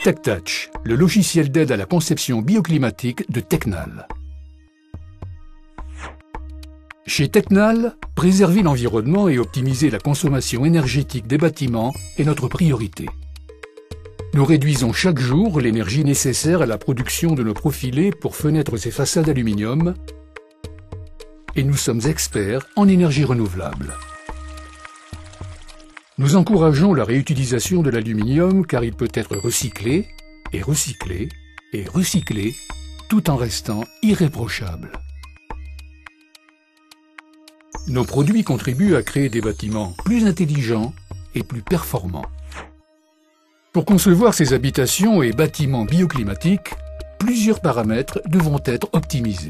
TechTouch, le logiciel d'aide à la conception bioclimatique de Tecnal. Chez Tecnal, préserver l'environnement et optimiser la consommation énergétique des bâtiments est notre priorité. Nous réduisons chaque jour l'énergie nécessaire à la production de nos profilés pour fenêtres et façades aluminium et nous sommes experts en énergie renouvelable. Nous encourageons la réutilisation de l'aluminium car il peut être recyclé et recyclé et recyclé tout en restant irréprochable. Nos produits contribuent à créer des bâtiments plus intelligents et plus performants. Pour concevoir ces habitations et bâtiments bioclimatiques, plusieurs paramètres devront être optimisés.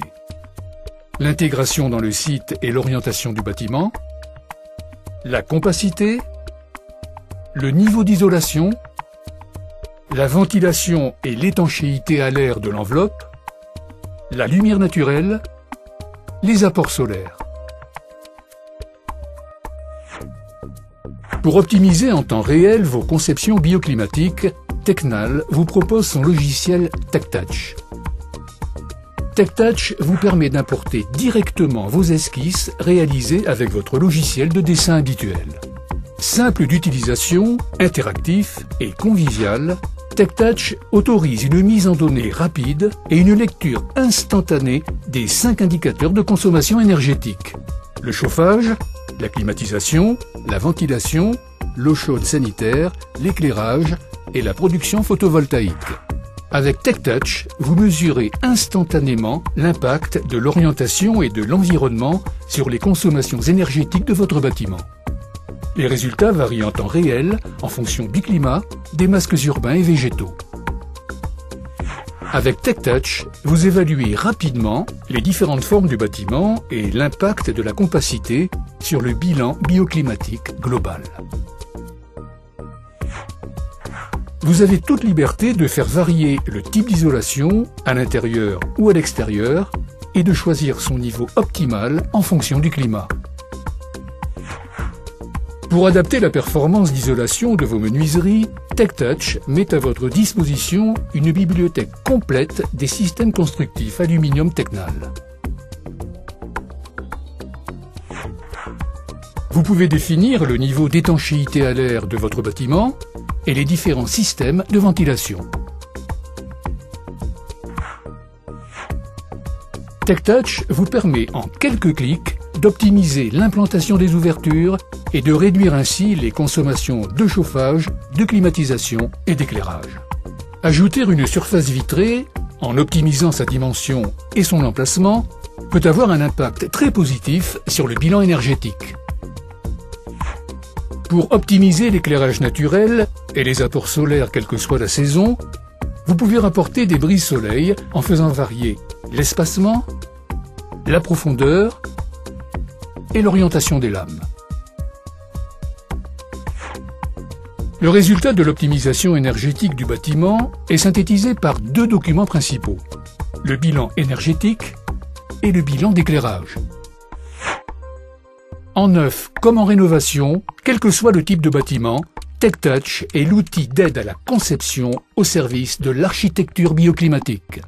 L'intégration dans le site et l'orientation du bâtiment, la compacité, le niveau d'isolation, la ventilation et l'étanchéité à l'air de l'enveloppe, la lumière naturelle, les apports solaires. Pour optimiser en temps réel vos conceptions bioclimatiques, Tecnal vous propose son logiciel TechTouch. TechTouch vous permet d'importer directement vos esquisses réalisées avec votre logiciel de dessin habituel. Simple d'utilisation, interactif et convivial, TechTouch autorise une mise en données rapide et une lecture instantanée des 5 indicateurs de consommation énergétique. Le chauffage, la climatisation, la ventilation, l'eau chaude sanitaire, l'éclairage et la production photovoltaïque. Avec TechTouch, vous mesurez instantanément l'impact de l'orientation et de l'environnement sur les consommations énergétiques de votre bâtiment. Les résultats varient en temps réel en fonction du climat, des masques urbains et végétaux. Avec TechTouch, vous évaluez rapidement les différentes formes du bâtiment et l'impact de la compacité sur le bilan bioclimatique global. Vous avez toute liberté de faire varier le type d'isolation à l'intérieur ou à l'extérieur et de choisir son niveau optimal en fonction du climat. Pour adapter la performance d'isolation de vos menuiseries, TechTouch met à votre disposition une bibliothèque complète des systèmes constructifs aluminium Tecnal. Vous pouvez définir le niveau d'étanchéité à l'air de votre bâtiment et les différents systèmes de ventilation. TechTouch vous permet en quelques clics d'optimiser l'implantation des ouvertures et de réduire ainsi les consommations de chauffage, de climatisation et d'éclairage. Ajouter une surface vitrée, en optimisant sa dimension et son emplacement, peut avoir un impact très positif sur le bilan énergétique. Pour optimiser l'éclairage naturel et les apports solaires quelle que soit la saison, vous pouvez rapporter des brises soleil en faisant varier l'espacement, la profondeur et l'orientation des lames. Le résultat de l'optimisation énergétique du bâtiment est synthétisé par 2 documents principaux, le bilan énergétique et le bilan d'éclairage. En neuf comme en rénovation, quel que soit le type de bâtiment, TechTouch est l'outil d'aide à la conception au service de l'architecture bioclimatique.